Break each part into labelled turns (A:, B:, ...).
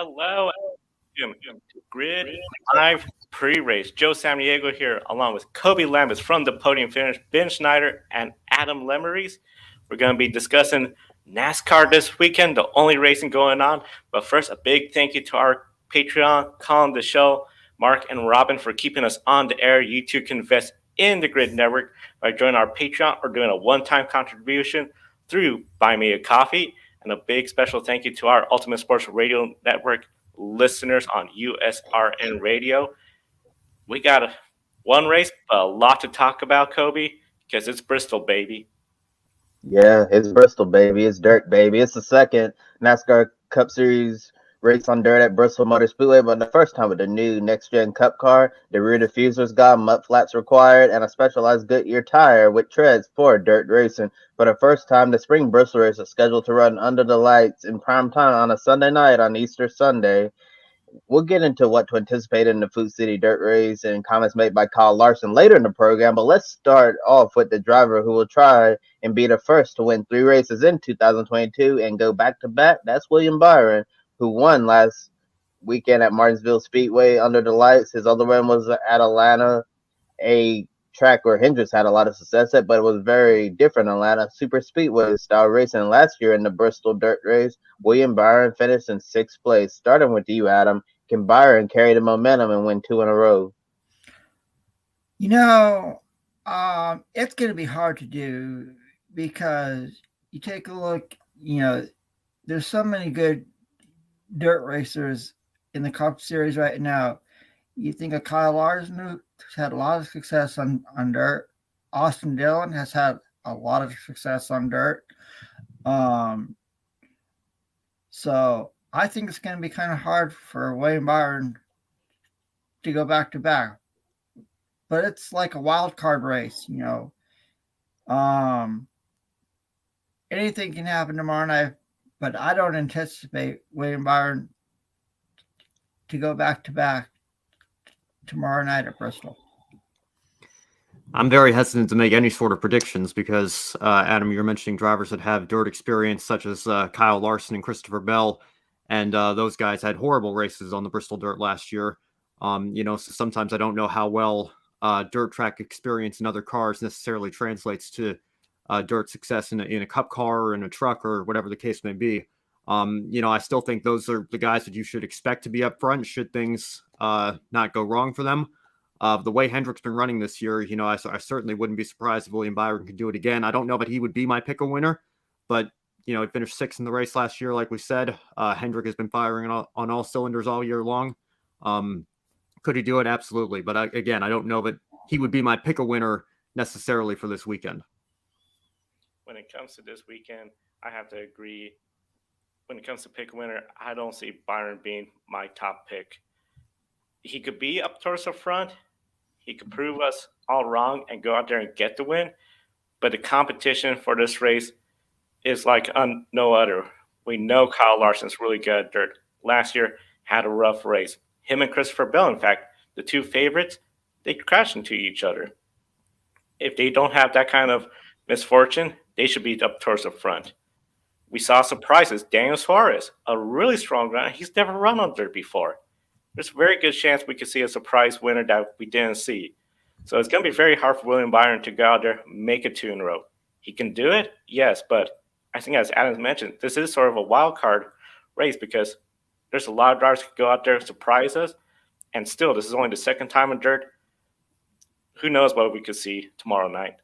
A: Hello, welcome to Grid Live Pre-Race. Joe Samaniego here, along with Kobe Lambis from the Podium Finish, Ben Schneider, and Adam Lemeries. We're going to be discussing NASCAR this weekend, the only racing going on. But first, a big thank you to our Patreon, calling the show, Mark and Robin, for keeping us on the air. You too can invest in the Grid Network by joining our Patreon or doing a one-time contribution through Buy Me a Coffee. And a big special thank you to our Ultimate Sports Radio Network listeners on USRN Radio. We got one race, but a lot to talk about, Kobe, because it's Bristol, baby.
B: Yeah, it's Bristol, baby. It's dirt, baby. It's the second NASCAR Cup Series race on dirt at Bristol Motor Speedway, but the first time with the new next-gen Cup car. The rear diffuser's got mud flaps required and a specialized Goodyear tire with treads for dirt racing. For the first time, the spring Bristol race is scheduled to run under the lights in prime time on a Sunday night on Easter Sunday. We'll get into what to anticipate in the Food City Dirt Race and comments made by Kyle Larson later in the program, but let's start off with the driver who will try and be the first to win 3 races in 2022 and go back to back. That's William Byron, who won last weekend at Martinsville Speedway under the lights. His other win was at Atlanta, a track where Hendricks had a lot of success at, but it was very different in Atlanta. Super Speedway style racing last year in the Bristol Dirt Race. William Byron finished in sixth place. Starting with you, Adam, can Byron carry the momentum and win 2 in a row?
C: You know, it's going to be hard to do because you take a look, there's so many good dirt racers in the Cup Series right now. You think of Kyle Larson, who's had a lot of success on dirt. Austin Dillon has had a lot of success on dirt. So I think it's going to be kind of hard for William Byron to go back to back. But it's like a wild card race, Anything can happen tomorrow night, but I don't anticipate William Byron to go back to back tomorrow night at Bristol.
D: I'm very hesitant to make any sort of predictions because, Adam, you're mentioning drivers that have dirt experience, such as Kyle Larson and Christopher Bell, and those guys had horrible races on the Bristol Dirt last year. So sometimes I don't know how well dirt track experience in other cars necessarily translates to dirt success in a cup car or in a truck or whatever the case may be. I still think those are the guys that you should expect to be up front should things not go wrong for them. The way Hendrick's been running this year, I certainly wouldn't be surprised if William Byron could do it again. I don't know that he would be my pick a winner, but he finished sixth in the race last year, like we said. Hendrick has been firing on all cylinders all year long. Could he do it? Absolutely. But I don't know that he would be my pick a winner necessarily for this weekend.
A: When it comes to this weekend, I have to agree. When it comes to pick a winner, I don't see Byron being my top pick. He could be up towards the front. He could prove us all wrong and go out there and get the win. But the competition for this race is like no other. We know Kyle Larson's really good at dirt. Last year had a rough race. Him and Christopher Bell, in fact, the two favorites, they crashed into each other. If they don't have that kind of misfortune, they should be up towards the front. We saw surprises. Daniel Suarez, a really strong runner. He's never run on dirt before. There's a very good chance we could see a surprise winner that we didn't see. So it's going to be very hard for William Byron to go out there, make it 2 in a row. He can do it, yes, but I think as Adam mentioned, this is sort of a wild card race because there's a lot of drivers who could go out there, surprise us, and still, this is only the second time in dirt. Who knows what we could see tomorrow night?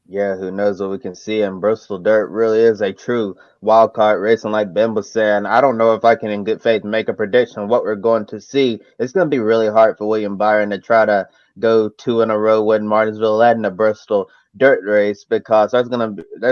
B: Yeah, who knows what we can see. And Bristol Dirt really is a true wild card racing, like Ben was saying. I don't know if I can, in good faith, make a prediction of what we're going to see. It's going to be really hard for William Byron to try to go 2 in a row with Martinsville and the Bristol Dirt Race because there's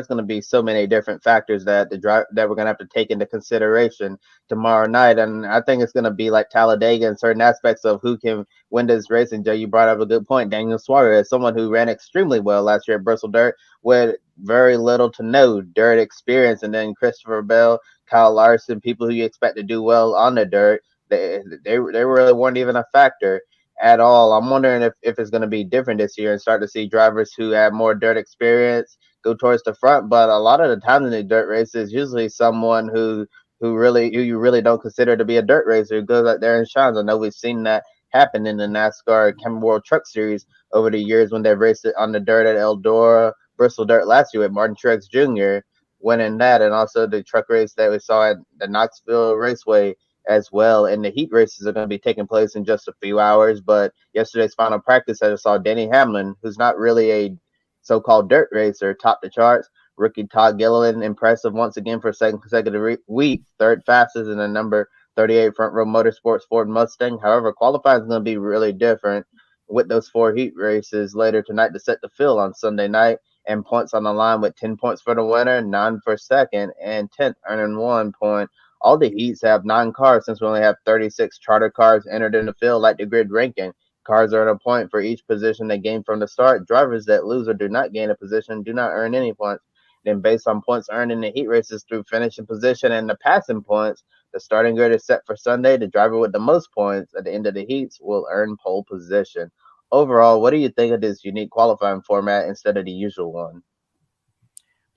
B: gonna be so many different factors that that we're gonna have to take into consideration tomorrow night. And I think it's gonna be like Talladega in certain aspects of who can win this race. And Joe, you brought up a good point. Daniel Suarez, someone who ran extremely well last year at Bristol Dirt with very little to no dirt experience, and then Christopher Bell, Kyle Larson, people who you expect to do well on the dirt, they really weren't even a factor at all. I'm wondering if it's going to be different this year and start to see drivers who have more dirt experience go towards the front. But a lot of the time in the dirt races, usually someone who who you really don't consider to be a dirt racer, who goes out there and shines. I know we've seen that happen in the NASCAR Camping World Truck Series over the years when they've raced it on the dirt at Eldora, Bristol Dirt last year with Martin Truex Jr. winning that, and also the truck race that we saw at the Knoxville Raceway as well. And the heat races are going to be taking place in just a few hours. But yesterday's final practice, I saw Denny Hamlin, who's not really a so-called dirt racer, top the charts. Rookie Todd Gilliland, impressive once again for a second consecutive week, third fastest in the number 38 Front Row Motorsports Ford Mustang. However, qualifying is going to be really different with those 4 heat races later tonight to set the field on Sunday night, and points on the line with 10 points for the winner, 9 for second, and 10th earning 1 point. All the heats have 9 cars since we only have 36 charter cars entered in the field like the grid ranking. Cars earn a point for each position they gain from the start. Drivers that lose or do not gain a position do not earn any points. Then, based on points earned in the heat races through finishing position and the passing points, the starting grid is set for Sunday. The driver with the most points at the end of the heats will earn pole position. Overall, what do you think of this unique qualifying format instead of the usual one?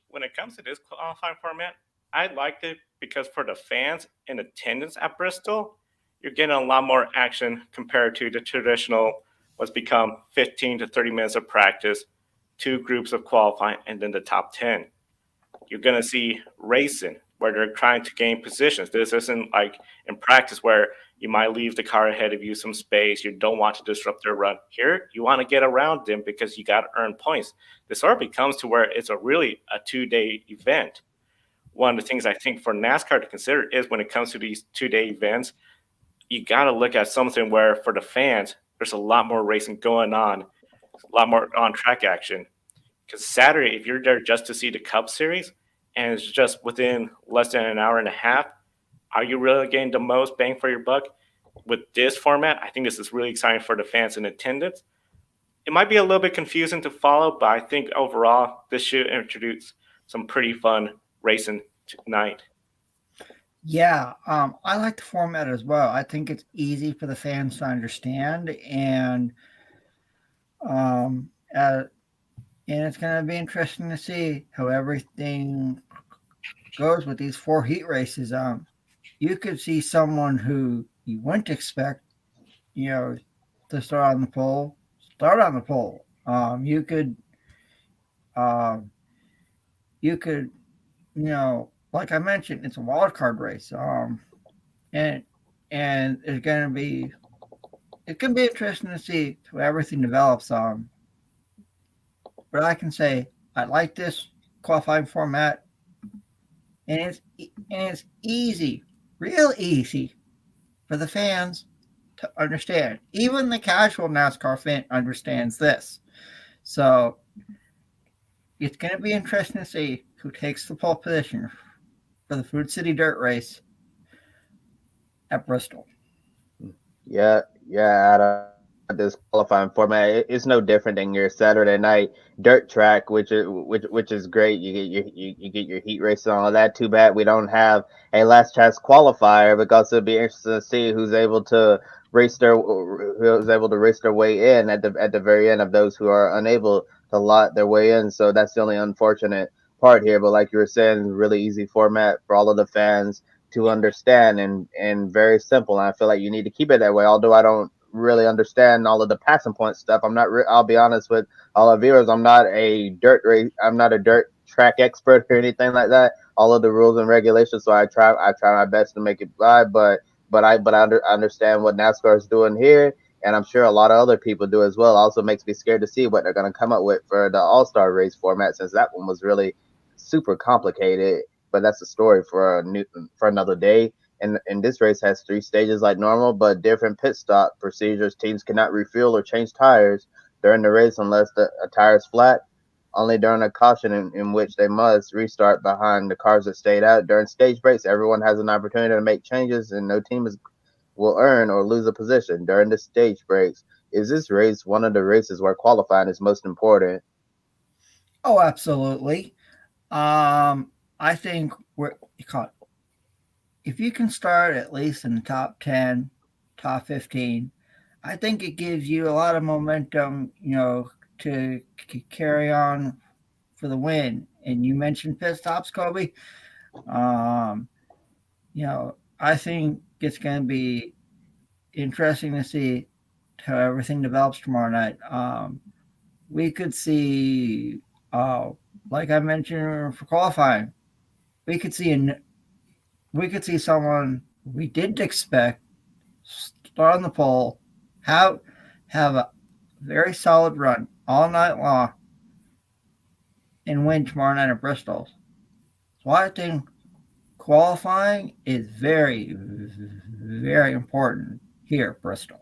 A: When it comes to this qualifying format, I liked it because for the fans in attendance at Bristol, you're getting a lot more action compared to the traditional what's become 15 to 30 minutes of practice, 2 groups of qualifying, and then the top 10. You're going to see racing where they're trying to gain positions. This isn't like in practice where you might leave the car ahead of you some space. You don't want to disrupt their run. Here, you want to get around them because you got to earn points. This sort of becomes to where it's a 2-day event. One of the things I think for NASCAR to consider is when it comes to these 2-day events, you got to look at something where for the fans, there's a lot more racing going on, a lot more on-track action. Because Saturday, if you're there just to see the Cup Series and it's just within less than an hour and a half, are you really getting the most bang for your buck? With this format, I think this is really exciting for the fans in attendance. It might be a little bit confusing to follow, but I think overall this should introduce some pretty fun racing tonight.
C: Yeah, I like the format as well. I think it's easy for the fans to understand, and it's going to be interesting to see how everything goes with these 4 heat races. You could see someone who you wouldn't expect, to start on the pole. You could, like I mentioned, it's a wild card race. And it's going to be interesting to see how everything develops. But I can say I like this qualifying format, and it's easy, real easy for the fans to understand. Even the casual NASCAR fan understands this. So it's going to be interesting to see who takes the pole position for the Food City Dirt Race at Bristol.
B: Yeah, out of this qualifying format, it's no different than your Saturday night dirt track, which is great. You get your heat race and all of that. Too bad we don't have a last chance qualifier, because it'll be interesting to see who's able to race their way in at the very end of those who are unable to lot their way in. So that's the only unfortunate part here. But like you were saying, really easy format for all of the fans to understand, and very simple. And I feel like you need to keep it that way. Although I don't really understand all of the passing point stuff. I'll be honest with all our viewers. I'm not a dirt track expert or anything like that. All of the rules and regulations. So I try my best to make it by, but I understand what NASCAR is doing here, and I'm sure a lot of other people do as well. Also makes me scared to see what they're going to come up with for the All-Star race format, since that one was really super complicated. But that's a story for another day. And this race has 3 stages like normal, but different pit stop procedures. Teams cannot refuel or change tires during the race unless a tire is flat. Only during a caution in which they must restart behind the cars that stayed out. During stage breaks, everyone has an opportunity to make changes, and no team will earn or lose a position during the stage breaks. Is this race one of the races where qualifying is most important?
C: Oh, absolutely. I think if you can start at least in the top 10, top 15, I think it gives you a lot of momentum, to carry on for the win. And you mentioned pit stops, Kobe. I think it's going to be interesting to see how everything develops tomorrow night. We could see, like I mentioned for qualifying, we could see someone we didn't expect start on the pole, have a very solid run all night long, and win tomorrow night at Bristol. So I think qualifying is very, very important here at Bristol.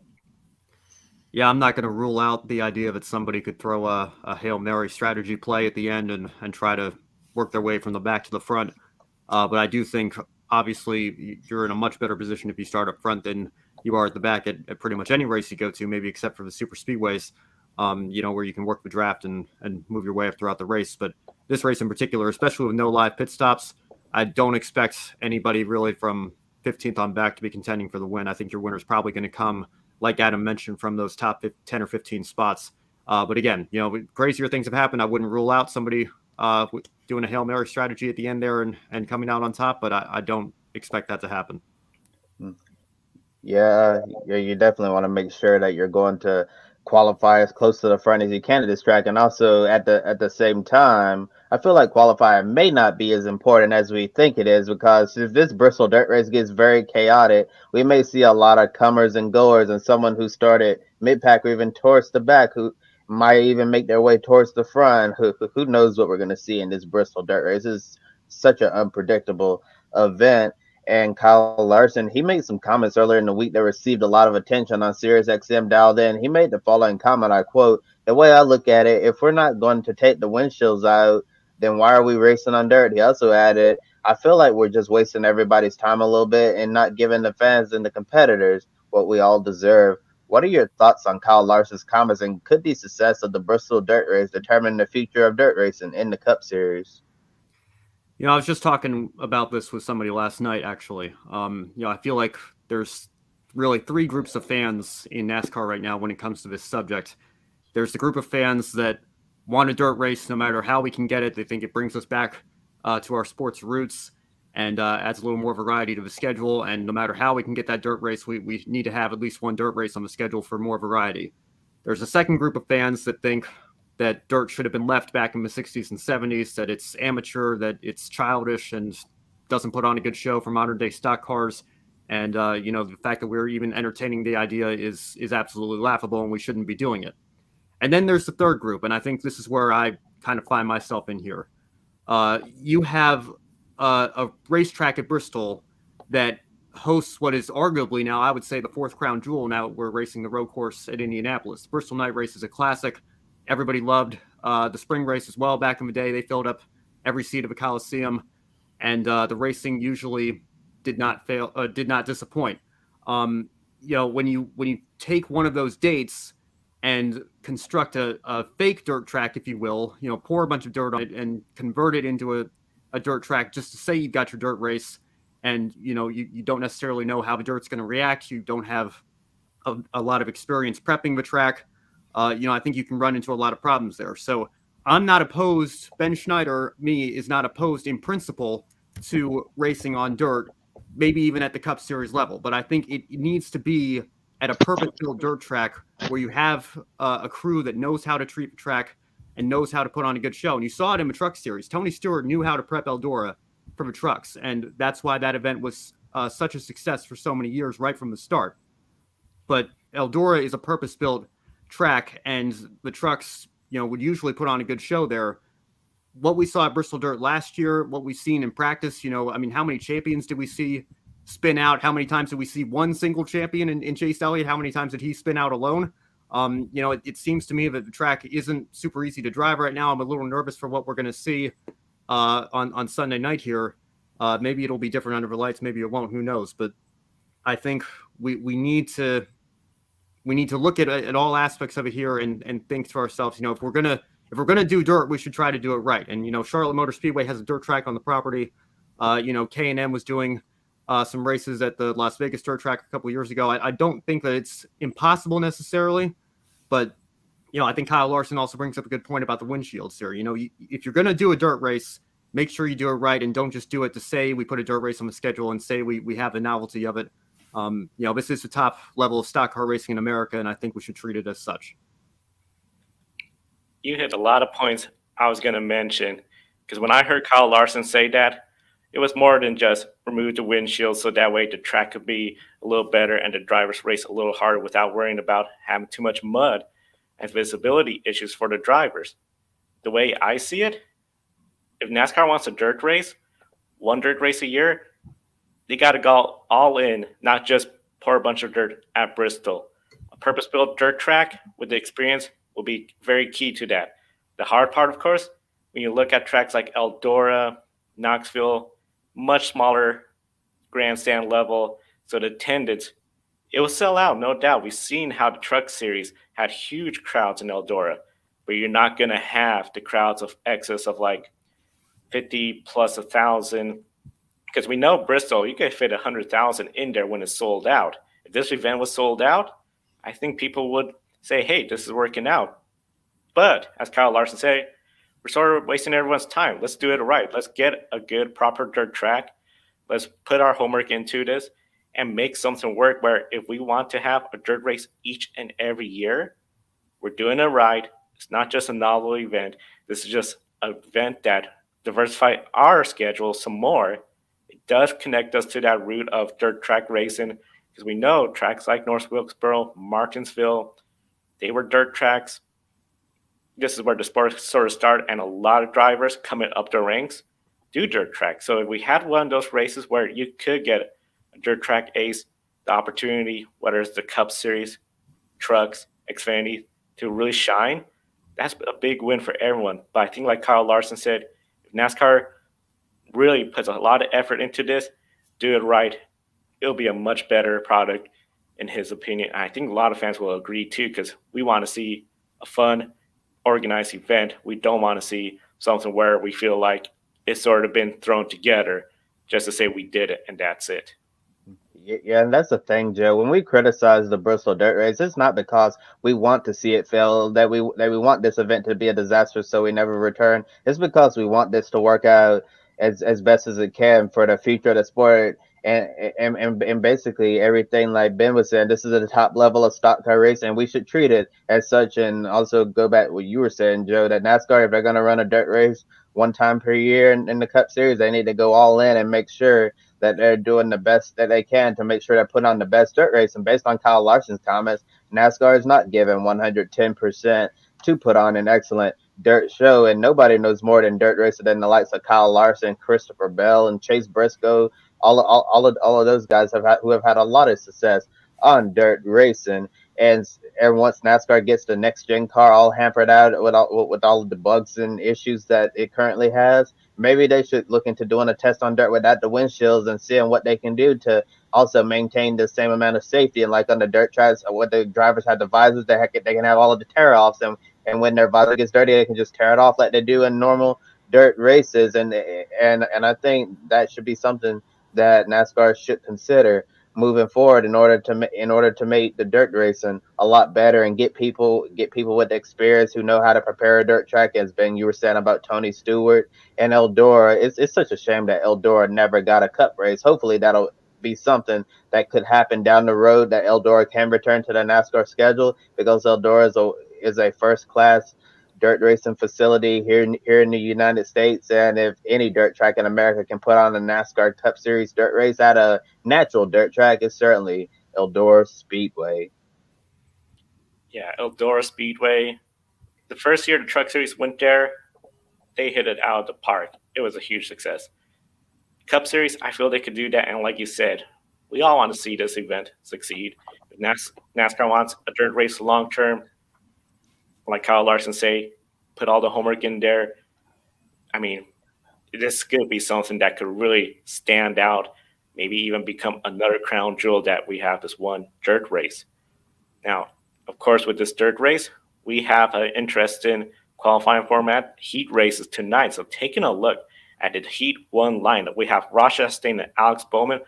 D: Yeah, I'm not going to rule out the idea that somebody could throw a Hail Mary strategy play at the end and try to work their way from the back to the front. But I do think, obviously, you're in a much better position if you start up front than you are at the back at pretty much any race you go to, maybe except for the super speedways, where you can work the draft and move your way up throughout the race. But this race in particular, especially with no live pit stops, I don't expect anybody really from 15th on back to be contending for the win. I think your winner is probably going to come, like Adam mentioned, from those top 10 or 15 spots. But again, crazier things have happened. I wouldn't rule out somebody doing a Hail Mary strategy at the end there and coming out on top, but I don't expect that to happen.
B: Yeah, you definitely want to make sure that you're going to qualify as close to the front as you can at this track, and also at the same time, I feel like qualifying may not be as important as we think it is, because if this Bristol dirt race gets very chaotic, we may see a lot of comers and goers, and someone who started mid-pack or even towards the back who might even make their way towards the front. Who knows what we're going to see in this Bristol dirt race? It's such an unpredictable event. And Kyle Larson, he made some comments earlier in the week that received a lot of attention on Sirius XM Dialed In. He made the following comment, I quote, "The way I look at it, if we're not going to take the windshields out, then why are we racing on dirt?" He also added, "I feel like we're just wasting everybody's time a little bit and not giving the fans and the competitors what we all deserve." What are your thoughts on Kyle Larson's comments, and could the success of the Bristol dirt race determine the future of dirt racing in the Cup Series?
D: I was just talking about this with somebody last night, actually. I feel like there's really three groups of fans in NASCAR right now when it comes to this subject. There's the group of fans that want a dirt race no matter how we can get it. They think it brings us back to our sports roots and adds a little more variety to the schedule. And no matter how we can get that dirt race, we need to have at least one dirt race on the schedule for more variety. There's a second group of fans that think that dirt should have been left back in the 60s and 70s, that it's amateur, that it's childish and doesn't put on a good show for modern day stock cars. And, the fact that we're even entertaining the idea is absolutely laughable and we shouldn't be doing it. And then there's the third group. And I think this is where I kind of find myself in here. You have a racetrack at Bristol that hosts what is arguably now, I would say, the fourth crown jewel. Now we're racing the road course at Indianapolis. The Bristol Night Race is a classic. Everybody loved the spring race as well. Back in the day, they filled up every seat of a Coliseum, and the racing usually did not disappoint. When you take one of those dates and construct a fake dirt track, if you will, pour a bunch of dirt on it and convert it into a dirt track just to say you've got your dirt race, and you don't necessarily know how the dirt's going to react. You don't have a lot of experience prepping the track. I think you can run into a lot of problems there. So I'm not opposed. Ben Schneider, is not opposed in principle to racing on dirt, maybe even at the Cup Series level. But I think it needs to be at a purpose-built dirt track where you have a crew that knows how to treat the track and knows how to put on a good show. And you saw it in the Truck Series. Tony Stewart knew how to prep Eldora for the trucks, and that's why that event was such a success for so many years right from the start. But Eldora is a purpose-built track, and the trucks, would usually put on a good show there. What we saw at Bristol Dirt last year, what we've seen in practice, how many champions did we see spin out? How many times did we see one single champion in Chase Elliott? How many times did he spin out alone? It seems to me that the track isn't super easy to drive right now. I'm a little nervous for what we're going to see on Sunday night here. Maybe it'll be different under the lights. Maybe it won't. Who knows? But I think we need to look at all aspects of it here and think to ourselves, if we're gonna do dirt, we should try to do it right. And Charlotte Motor Speedway has a dirt track on the property. K&M was doing some races at the Las Vegas dirt track a couple years ago. I don't think that it's impossible necessarily, but I think Kyle Larson also brings up a good point about the windshields here. If you're gonna do a dirt race, make sure you do it right, and don't just do it to say we put a dirt race on the schedule and say we have the novelty of it. This is the top level of stock car racing in America, and I think we should treat it as such.
A: You hit a lot of points I was going to mention, because when I heard Kyle Larson say that, it was more than just remove the windshield so that way the track could be a little better and the drivers race a little harder without worrying about having too much mud and visibility issues for the drivers. The way I see it, if NASCAR wants a dirt race, one dirt race a year, they got to go all in, not just pour a bunch of dirt at Bristol. A purpose-built dirt track with the experience will be very key to that. The hard part, of course, when you look at tracks like Eldora, Knoxville, much smaller grandstand level, so the attendance, it will sell out, no doubt. We've seen how the Truck Series had huge crowds in Eldora, but you're not going to have the crowds of excess of like 50 plus 1,000, because we know Bristol, you could fit 100,000 in there when it's sold out. If this event was sold out, I think people would say, hey, this is working out. But as Kyle Larson said, we're sort of wasting everyone's time. Let's do it right. Let's get a good, proper dirt track. Let's put our homework into this and make something work where if we want to have a dirt race each and every year, we're doing it right. It's not just a novel event. This is just an event that diversifies our schedule some more. It does connect us to that root of dirt track racing, because we know tracks like North Wilkesboro, Martinsville, they were dirt tracks. This is where the sport sort of started, and a lot of drivers coming up the ranks do dirt tracks. So if we had one of those races where you could get a dirt track ace, the opportunity, whether it's the Cup Series, trucks, Xfinity, to really shine, that's a big win for everyone. But I think like Kyle Larson said, if NASCAR really puts a lot of effort into this, do it right, it'll be a much better product in his opinion. I think a lot of fans will agree too, because we want to see a fun, organized event. We don't want to see something where we feel like it's sort of been thrown together just to say we did it and that's it.
B: Yeah, and that's the thing, Joe. When we criticize the Bristol Dirt Race, it's not because we want to see it fail, that we want this event to be a disaster, so we never return. It's because we want this to work out as best as it can for the future of the sport. And basically everything like Ben was saying, this is at the top level of stock car racing, and we should treat it as such. And also go back to what you were saying, Joe, that NASCAR, if they're going to run a dirt race one time per year in the Cup Series, they need to go all in and make sure that they're doing the best that they can to make sure they're putting on the best dirt race. And based on Kyle Larson's comments, NASCAR is not given 110% to put on an excellent dirt show. And nobody knows more than dirt racer than the likes of Kyle Larson, Christopher Bell, and Chase Briscoe. All of those guys who have had a lot of success on dirt racing. And once NASCAR gets the next gen car all hampered out with all of the bugs and issues that it currently has, maybe they should look into doing a test on dirt without the windshields and seeing what they can do to also maintain the same amount of safety. And like on the dirt tracks, what the drivers have the visors, they can have all of the tear offs, and when their visor gets dirty, they can just tear it off like they do in normal dirt races. And I think that should be something that NASCAR should consider moving forward in order to make the dirt racing a lot better and get people with experience who know how to prepare a dirt track. As Ben, you were saying about Tony Stewart and Eldora, it's such a shame that Eldora never got a cup race. Hopefully that'll be something that could happen down the road, that Eldora can return to the NASCAR schedule, because Eldora is a first class dirt racing facility here in the United States. And if any dirt track in America can put on a NASCAR Cup Series dirt race at a natural dirt track, it's certainly Eldora Speedway.
A: Yeah, Eldora Speedway. The first year the Truck Series went there, they hit it out of the park. It was a huge success. Cup Series, I feel they could do that. And like you said, we all want to see this event succeed. If NASCAR wants a dirt race long term, like Kyle Larson say, put all the homework in there. I mean, this could be something that could really stand out, maybe even become another crown jewel that we have this one dirt race. Now, of course, with this dirt race, we have an interesting qualifying format, heat races tonight. So taking a look at the Heat 1 lineup, we have Ross Chastain and Alex Bowman.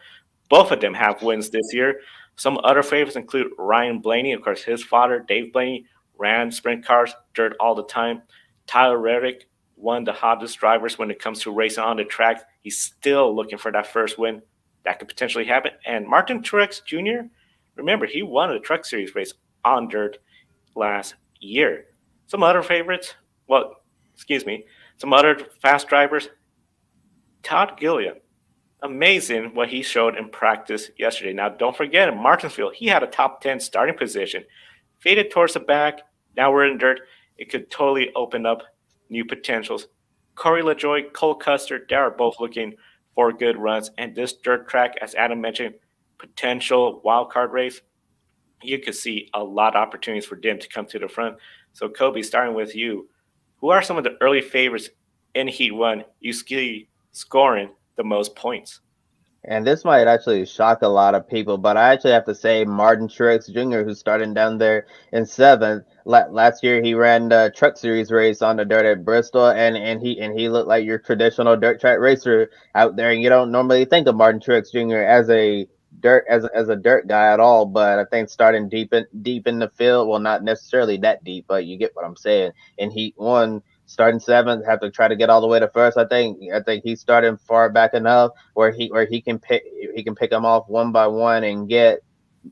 A: Both of them have wins this year. Some other favorites include Ryan Blaney, of course, his father, Dave Blaney, ran sprint cars, dirt all the time. Tyler Reddick one of the hottest drivers when it comes to racing on the track. He's still looking for that first win. That could potentially happen. And Martin Truex Jr., remember, he won a Truck Series race on dirt last year. Some other favorites, some other fast drivers. Todd Gilliam, amazing what he showed in practice yesterday. Now, don't forget, in Martinsville, he had a top 10 starting position. Faded towards the back. Now we're in dirt. It could totally open up new potentials. Corey LaJoie, Cole Custer, they are both looking for good runs. And this dirt track, as Adam mentioned, potential wild card race, you could see a lot of opportunities for them to come to the front. So, Kobe, starting with you, who are some of the early favorites in Heat 1 you see scoring the most points?
B: And this might actually shock a lot of people, but I actually have to say Martin Truex Jr., who's starting down there in seventh. Last year he ran the Truck Series race on the dirt at Bristol, and he looked like your traditional dirt track racer out there. And you don't normally think of Martin Truex Jr. as a dirt guy at all, but I think starting deep in the field, well, not necessarily that deep, but you get what I'm saying. In Heat 1, starting seventh, have to try to get all the way to first. I think he's starting far back enough where he can pick them off one by one and get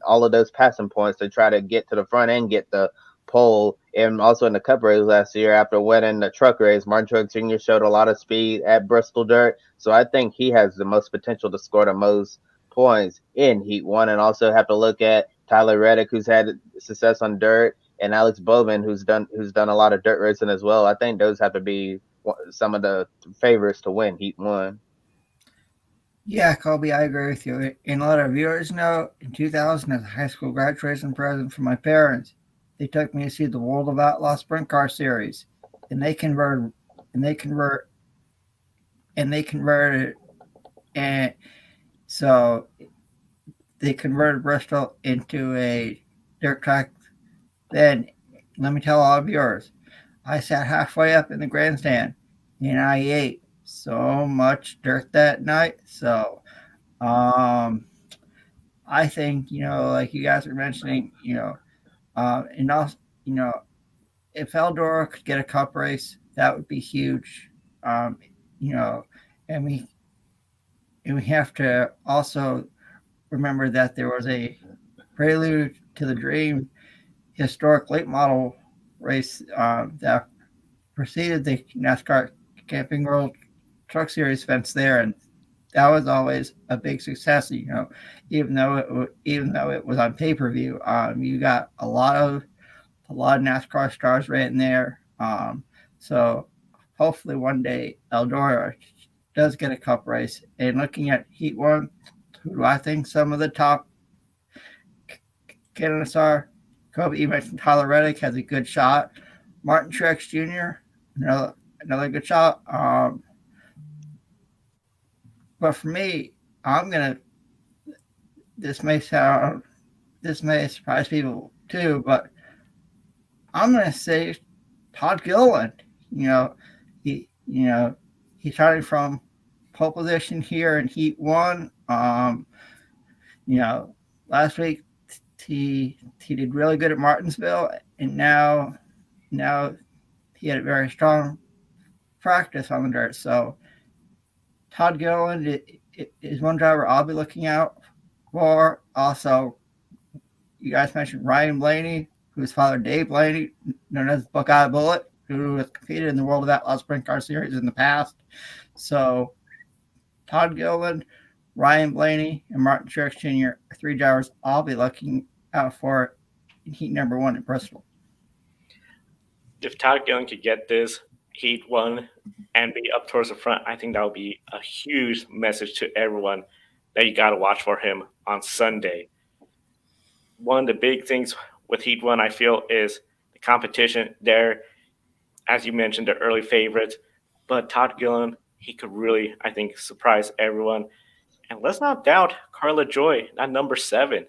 B: all of those passing points to try to get to the front and get the pole. And also in the Cup race last year, after winning the truck race, Martin Truex Jr. showed a lot of speed at Bristol dirt, so I think he has the most potential to score the most points in Heat 1. And also have to look at Tyler Reddick, who's had success on dirt, and Alex Bowman, who's done a lot of dirt racing as well. I think those have to be some of the favorites to win Heat 1.
C: Yeah, Colby, I agree with you. And a lot of viewers know, in 2000, as a high school graduation present for my parents, they took me to see the World of Outlaw Sprint Car Series, and they converted, and so they converted Bristol into a dirt track. Then, let me tell all of yours, I sat halfway up in the grandstand, and I ate so much dirt that night. So, I think, like you guys were mentioning, and also, if Eldora could get a cup race, that would be huge. And we have to also remember that there was a prelude to the Dream historic late model race that preceded the NASCAR Camping World Truck Series events there, and that was always a big success. Even though it was on pay-per-view, you got a lot of NASCAR stars right in there. So hopefully one day Eldora does get a cup race. And looking at Heat 1, who do I think some of the top candidates are? Kobe, you mentioned Tyler Reddick has a good shot. Martin Truex Jr., another good shot. But for me, this may surprise people too, but I'm gonna say Todd Gilliland. He's starting from pole position here in Heat 1. Last week he did really good at Martinsville, and now he had a very strong practice on the dirt. So Todd Gilliland is one driver I'll be looking out for. Also, you guys mentioned Ryan Blaney, whose father Dave Blaney, known as Buckeye Bullet, who has competed in the World of Outlaw Sprint Car Series in the past. So Todd Gilliland, Ryan Blaney, and Martin Truex Jr. are three drivers I'll be looking out for in Heat number 1 in Bristol.
A: If Todd Gilliland could get this Heat 1 and be up towards the front, I think that would be a huge message to everyone that you got to watch for him on Sunday. One of the big things with Heat 1, I feel, is the competition there. As you mentioned, the early favorites. But Todd Gilliland, he could really, I think, surprise everyone. And let's not doubt Carla Joy, at number 7.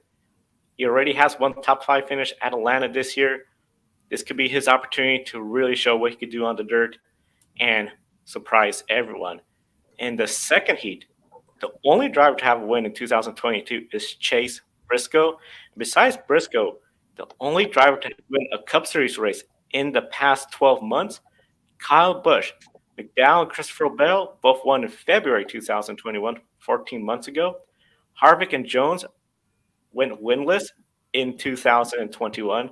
A: He already has one top 5 finish at Atlanta this year. This could be his opportunity to really show what he could do on the dirt and surprise everyone. In the second heat, the only driver to have a win in 2022 is Chase Briscoe. Besides Briscoe, the only driver to win a Cup Series race in the past 12 months, Kyle Busch. McDowell and Christopher Bell both won in February 2021, 14 months ago. Harvick and Jones went winless in 2021.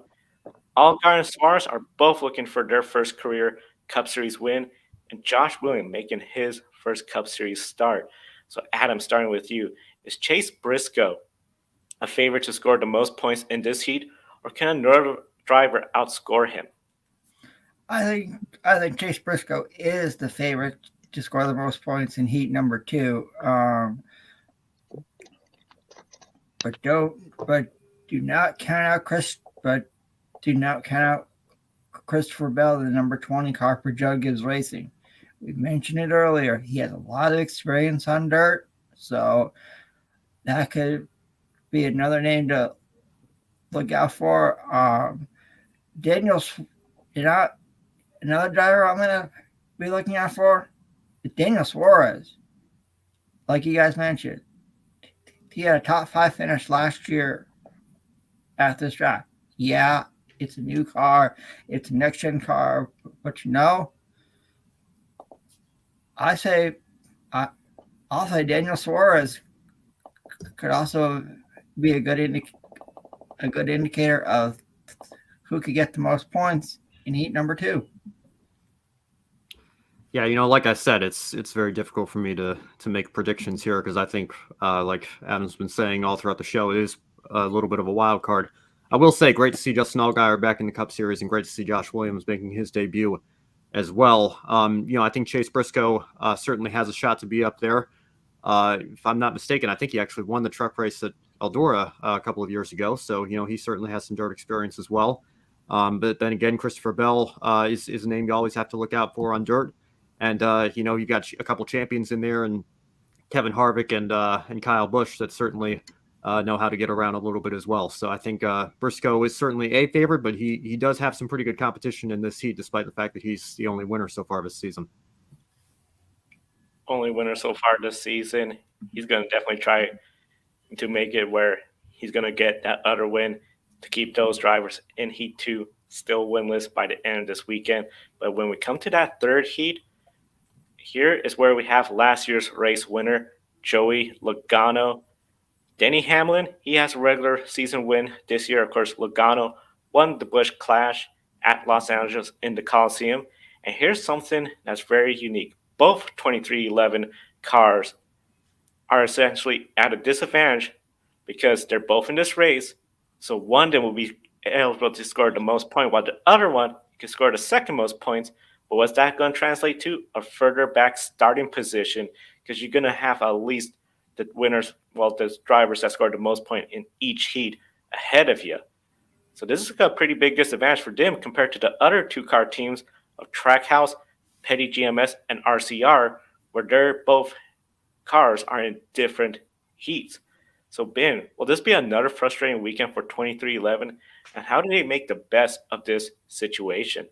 A: Allgaier and Suarez are both looking for their first career Cup Series win, and Josh Williams making his first Cup Series start. So, Adam, starting with you, is Chase Briscoe a favorite to score the most points in this heat, or can another driver outscore him?
C: I think Chase Briscoe is the favorite to score the most points in heat number 2. But do not count out Christopher Bell, the number 20 car for Jug Gibbs Racing. We mentioned it earlier. He has a lot of experience on dirt, so that could be another name to look out for. Daniel's another driver I'm gonna be looking out for is Daniel Suarez. Like you guys mentioned, he had a top 5 finish last year at this track. Yeah, it's a new car, it's a next gen car, but I'll say Daniel Suarez could also be a good indicator of who could get the most points in heat number 2.
D: Yeah, like I said, it's very difficult for me to make predictions here because I think, like Adam's been saying all throughout the show, it is a little bit of a wild card. I will say, great to see Justin Allgaier back in the Cup Series, and great to see Josh Williams making his debut as well. I think Chase Briscoe certainly has a shot to be up there. If I'm not mistaken, I think he actually won the truck race at Eldora a couple of years ago, so he certainly has some dirt experience as well. But then again, Christopher Bell is a name you always have to look out for on dirt. And, you got a couple champions in there, and Kevin Harvick and Kyle Busch that certainly know how to get around a little bit as well. So I think Briscoe is certainly a favorite, but he does have some pretty good competition in this heat, despite the fact that he's the only winner so far this season.
A: Only winner so far this season. He's going to definitely try to make it where he's going to get that other win to keep those drivers in Heat 2 still winless by the end of this weekend. But when we come to that third heat, here is where we have last year's race winner, Joey Logano. Denny Hamlin, he has a regular season win this year. Of course, Logano won the Busch Clash at Los Angeles in the Coliseum. And here's something that's very unique. Both 2311 cars are essentially at a disadvantage because they're both in this race. So one of them will be eligible to score the most points, while the other one can score the second most points. But what's that going to translate to? A further back starting position, because you're going to have at least the winners, the drivers that scored the most points in each heat ahead of you. So this is a pretty big disadvantage for them compared to the other 2-car teams of Trackhouse, Petty GMS, and RCR, where their both cars are in different heats. So Ben, will this be another frustrating weekend for 2311? And how do they make the best of this situation?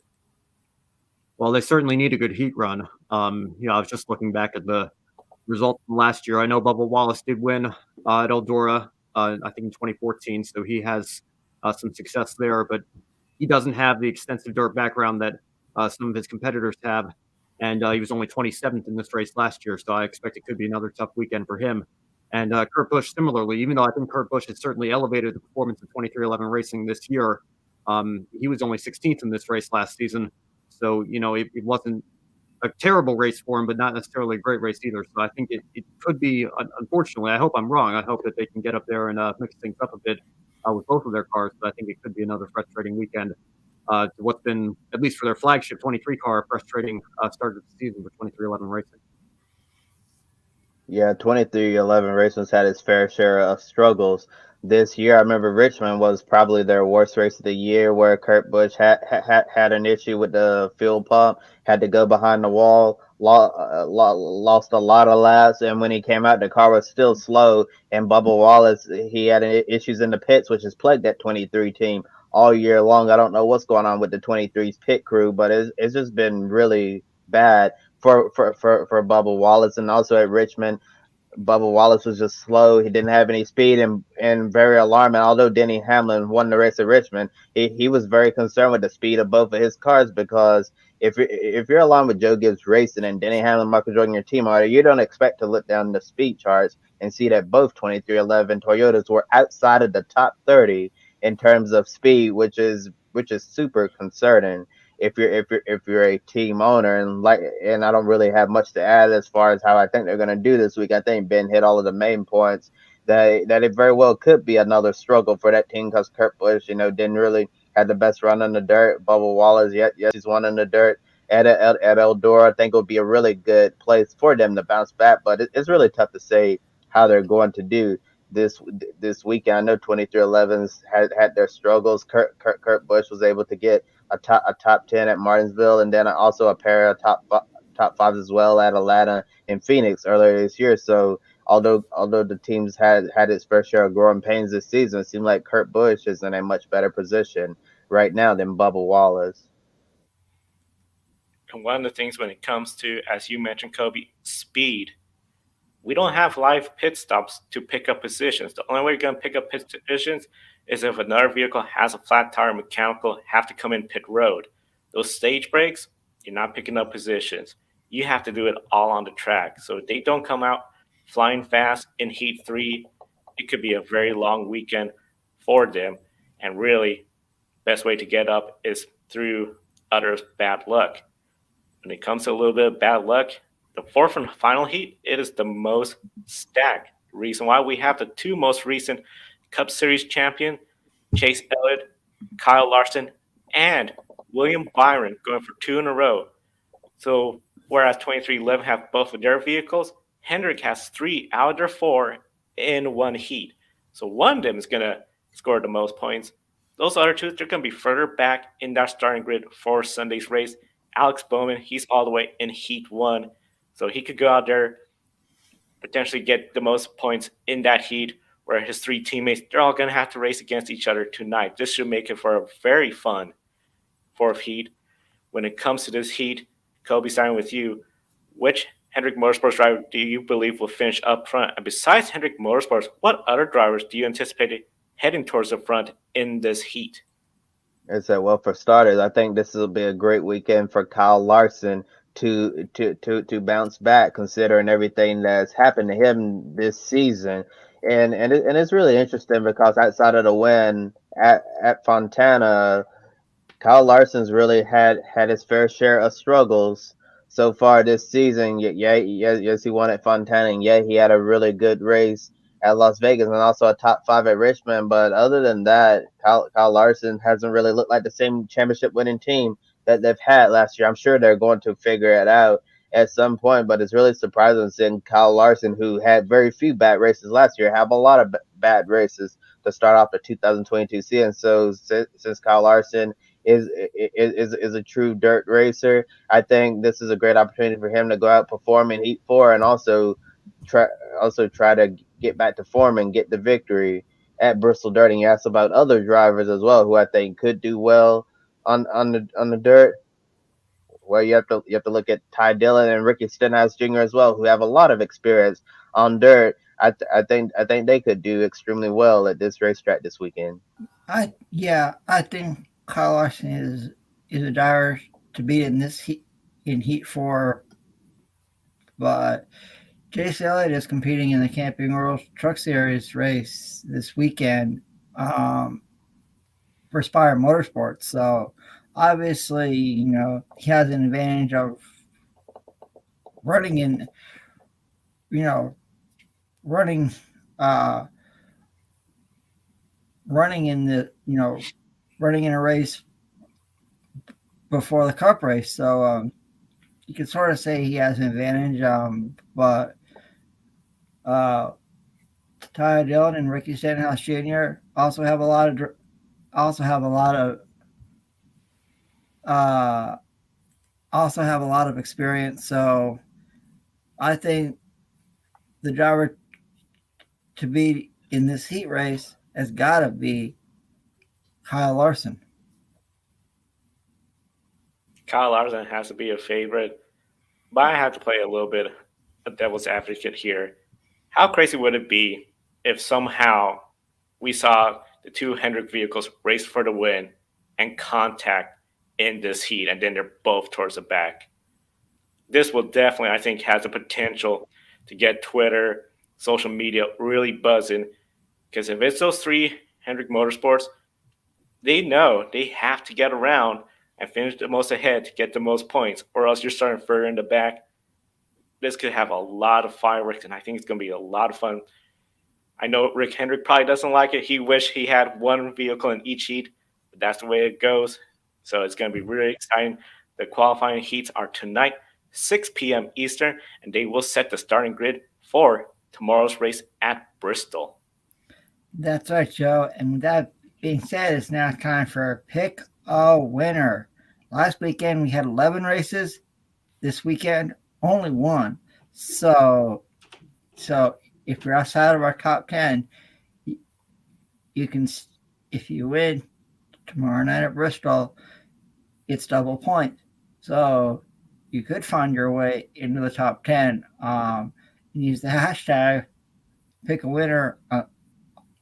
D: Well, they certainly need a good heat run. I was just looking back at the results from last year. I know Bubba Wallace did win at Eldora, I think in 2014, so he has some success there, but he doesn't have the extensive dirt background that some of his competitors have, and he was only 27th in this race last year, so I expect it could be another tough weekend for him. And Kurt Busch, similarly, even though I think Kurt Busch has certainly elevated the performance of 2311 racing this year, he was only 16th in this race last season. So, it wasn't a terrible race for him, but not necessarily a great race either. So I think it could be, unfortunately, I hope I'm wrong. I hope that they can get up there and mix things up a bit with both of their cars. But I think it could be another frustrating weekend to what's been, at least for their flagship 23 car, frustrating start of the season for 2311 racing.
B: Yeah, 2311 Racing's had its fair share of struggles this year. I remember Richmond was probably their worst race of the year, where Kurt Busch had an issue with the fuel pump, had to go behind the wall, lost a lot of laps, and when he came out, the car was still slow. And Bubba Wallace, he had issues in the pits, which has plagued that 23 team all year long. I don't know what's going on with the 23's pit crew, but it's just been really bad for Bubba Wallace. And also at Richmond, Bubba Wallace was just slow. He didn't have any speed and very alarming. Although Denny Hamlin won the race at Richmond, he was very concerned with the speed of both of his cars because if you're aligned with Joe Gibbs Racing and Denny Hamlin, Michael Jordan, your team order, you don't expect to look down the speed charts and see that both 2311 Toyotas were outside of the top 30 in terms of speed, which is super concerning if you're a team owner. And I don't really have much to add as far as how I think they're going to do this week. I think Ben hit all of the main points that it very well could be another struggle for that team because Kurt Busch, didn't really had the best run in the dirt. Bubba Wallace, yes, he's won in the dirt at Eldora. I think it would be a really good place for them to bounce back, but it's really tough to say how they're going to do this weekend. I know 2311's had their struggles. Kurt Busch was able to get a top 10 at Martinsville, and then also a pair of top fives as well at Atlanta and Phoenix earlier this year. So although the teams had its fair share of growing pains this season, it seemed like Kurt Busch is in a much better position right now than Bubba Wallace.
A: And one of the things when it comes to, as you mentioned, Kobe, speed, we don't have live pit stops to pick up positions. The only way you're going to pick up positions is if another vehicle has a flat tire, mechanical, have to come in pit road. Those stage breaks, you're not picking up positions. You have to do it all on the track. So if they don't come out flying fast in Heat 3, it could be a very long weekend for them. And really, best way to get up is through others' bad luck. When it comes to a little bit of bad luck, the fourth and final heat, it is the most stacked. Reason why we have the two most recent Cup Series champion, Chase Elliott, Kyle Larson, and William Byron going for 2 in a row. So whereas 2311 have both of their vehicles, Hendrick has 3 out of their 4 in one heat. So one of them is going to score the most points. Those other two, they're going to be further back in that starting grid for Sunday's race. Alex Bowman, he's all the way in Heat 1. So he could go out there, potentially get the most points in that heat, where his 3 teammates, they're all going to have to race against each other tonight. This should make it for a very fun 4th heat. When it comes to this heat, Kobe, starting with you, which Hendrick Motorsports driver do you believe will finish up front? And besides Hendrick Motorsports, what other drivers do you anticipate heading towards the front in this heat?
B: Well, for starters, I think this will be a great weekend for Kyle Larson to bounce back, considering everything that's happened to him this season. And it's really interesting because outside of the win at Fontana, Kyle Larson's really had his fair share of struggles so far this season. Yes, he won at Fontana, and he had a really good race at Las Vegas and also a top 5 at Richmond. But other than that, Kyle Larson hasn't really looked like the same championship winning team that they've had last year. I'm sure they're going to figure it out at some point, but it's really surprising seeing Kyle Larson, who had very few bad races last year, have a lot of bad races to start off the 2022 season. So since Kyle Larson is a true dirt racer, I think this is a great opportunity for him to go out, perform in Heat 4, and also try to get back to form and get the victory at Bristol Dirt. And you asked about other drivers as well who I think could do well on the dirt. Well, you have to look at Ty Dillon and Ricky Stenhouse Jr. as well, who have a lot of experience on dirt. I think they could do extremely well at this racetrack this weekend.
C: I think Kyle Larson is a driver to beat in this heat, in Heat 4, but Chase Elliott is competing in the Camping World Truck Series race this weekend for Spire Motorsports. So obviously, he has an advantage of running in a race before the Cup race. So you can sort of say he has an advantage, but Ty Dillon and Ricky Stenhouse Jr. also have a lot of experience. So I think the driver to be in this heat race has got to be Kyle Larson.
A: Kyle Larson has to be a favorite, but I have to play a little bit of devil's advocate here. How crazy would it be if somehow we saw the 2 Hendrick vehicles race for the win and contact in this heat, and then they're both towards the back. This will definitely, I think, has the potential to get Twitter, social media really buzzing. Because if it's those three Hendrick Motorsports, they know they have to get around and finish the most ahead to get the most points, or else you're starting further in the back. This could have a lot of fireworks, and I think it's going to be a lot of fun. I know Rick Hendrick probably doesn't like it. He wished he had one vehicle in each heat, but that's the way it goes. So it's going to be really exciting. The qualifying heats are tonight, 6 p.m. Eastern, and they will set the starting grid for tomorrow's race at Bristol.
C: That's right, Joe. And with that being said, it's now time for Pick a Winner. Last weekend we had 11 races. This weekend, only one. So if you're outside of our top 10, you can, if you win tomorrow night at Bristol, it's double points. So you could find your way into the top 10. And use the hashtag Pick a Winner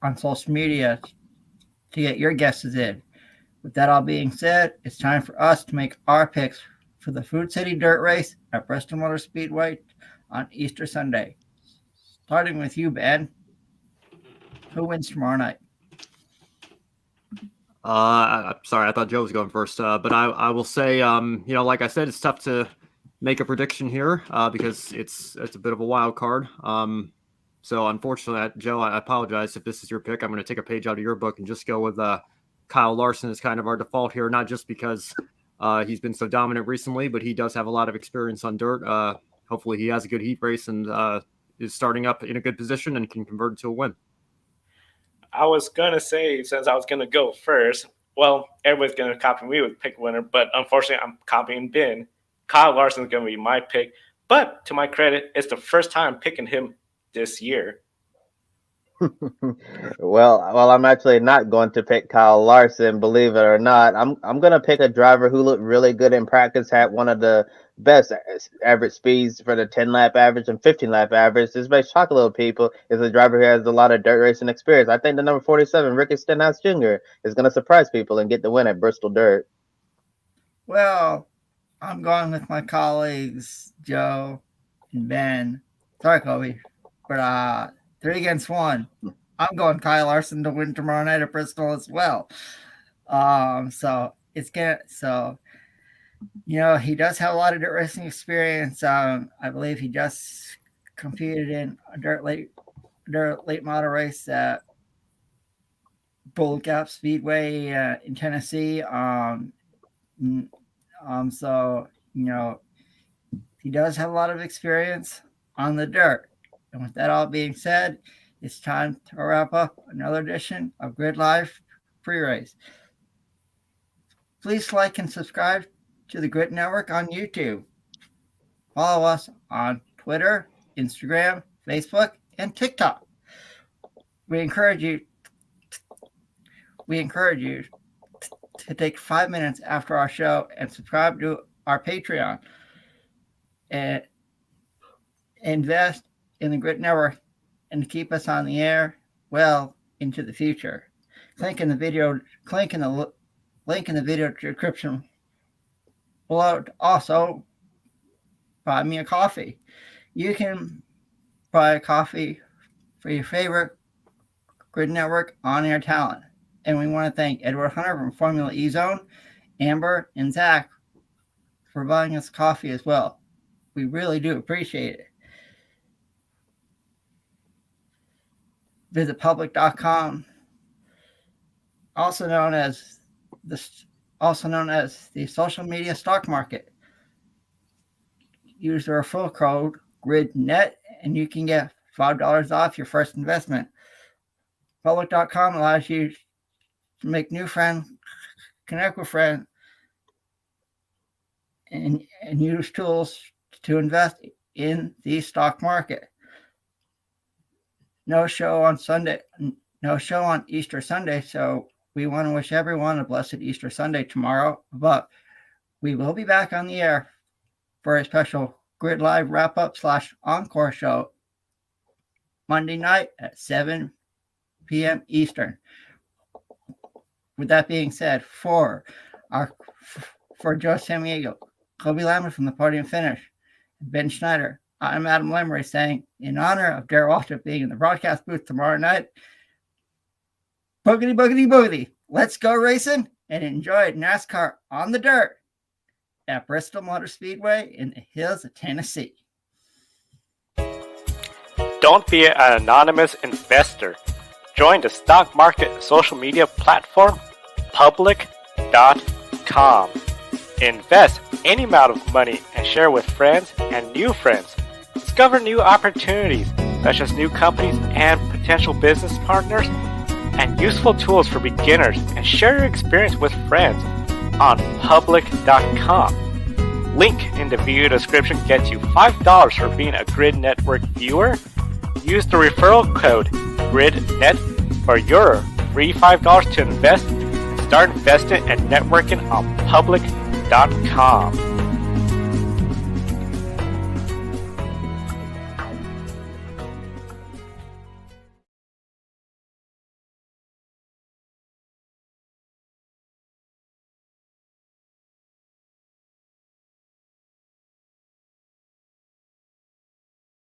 C: on social media to get your guesses in. With that all being said, it's time for us to make our picks for the Food City Dirt Race at Bristol Motor Speedway on Easter Sunday. Starting with you, Ben. Who wins tomorrow night?
D: I'm sorry, I thought Joe was going first, but I will say, like I said, it's tough to make a prediction here because it's a bit of a wild card. So unfortunately, Joe, I apologize if this is your pick. I'm going to take a page out of your book and just go with Kyle Larson as kind of our default here, not just because he's been so dominant recently, but he does have a lot of experience on dirt. Hopefully he has a good heat race and is starting up in a good position and can convert it to a win.
A: I was going to say, since I was going to go first, well, everybody's going to copy me with Pick a Winner, but unfortunately I'm copying Ben. Kyle Larson is going to be my pick, but to my credit, it's the first time I'm picking him this year.
B: Well, I'm actually not going to pick Kyle Larson, believe it or not. I'm going to pick a driver who looked really good in practice, had one of the best average speeds for the 10-lap average and 15-lap average. This may shock a little people. Is a driver who has a lot of dirt racing experience. I think the number 47, Ricky Stenhouse Jr., is going to surprise people and get the win at Bristol Dirt.
C: Well, I'm going with my colleagues, Joe and Ben. Sorry, Kobe, but 3 against 1. I'm going Kyle Larson to win tomorrow night at Bristol as well. So it's he does have a lot of dirt racing experience. I believe he just competed in a dirt late model race at Bull Gap Speedway in Tennessee. So he does have a lot of experience on the dirt. And with that all being said, it's time to wrap up another edition of Grid Live Pre-Race. Please like and subscribe to the Grid Network on YouTube. Follow us on Twitter, Instagram, Facebook, and TikTok. We encourage you to take 5 minutes after our show and subscribe to our Patreon and invest in the Grid Network and keep us on the air well into the future. Link in the video description below. Also, buy me a coffee. You can buy a coffee for your favorite Grid Network on-air talent. And we want to thank Edward Hunter from Formula E Zone, Amber, and Zach for buying us coffee as well. We really do appreciate it. Visit public.com, also known as the social media stock market. Use the referral code GRIDnet and you can get $5 off your first investment. Public.com allows you to make new friends, connect with friends, and use tools to invest in the stock market. No show on Easter Sunday, so we want to wish everyone a blessed Easter Sunday tomorrow, but we will be back on the air for a special Grid Live wrap-up / encore show Monday night at 7 p.m. Eastern. With that being said, for our For Joe Samaniego, Kobe Lambert from the Podium Finish, and Ben Schneider, I'm Adam Lemery saying, in honor of Darrell Waltrip being in the broadcast booth tomorrow night, boogity, boogity, boogity. Let's go racing and enjoy NASCAR on the dirt at Bristol Motor Speedway in the hills of Tennessee.
A: Don't be an anonymous investor. Join the stock market social media platform, public.com. Invest any amount of money and share with friends and new friends. Discover new opportunities, such as new companies and potential business partners, and useful tools for beginners, and share your experience with friends on public.com. Link in the video description gets you $5 for being a Grid Network viewer. Use the referral code GRIDnet for your free $5 to invest. Start investing and networking on public.com.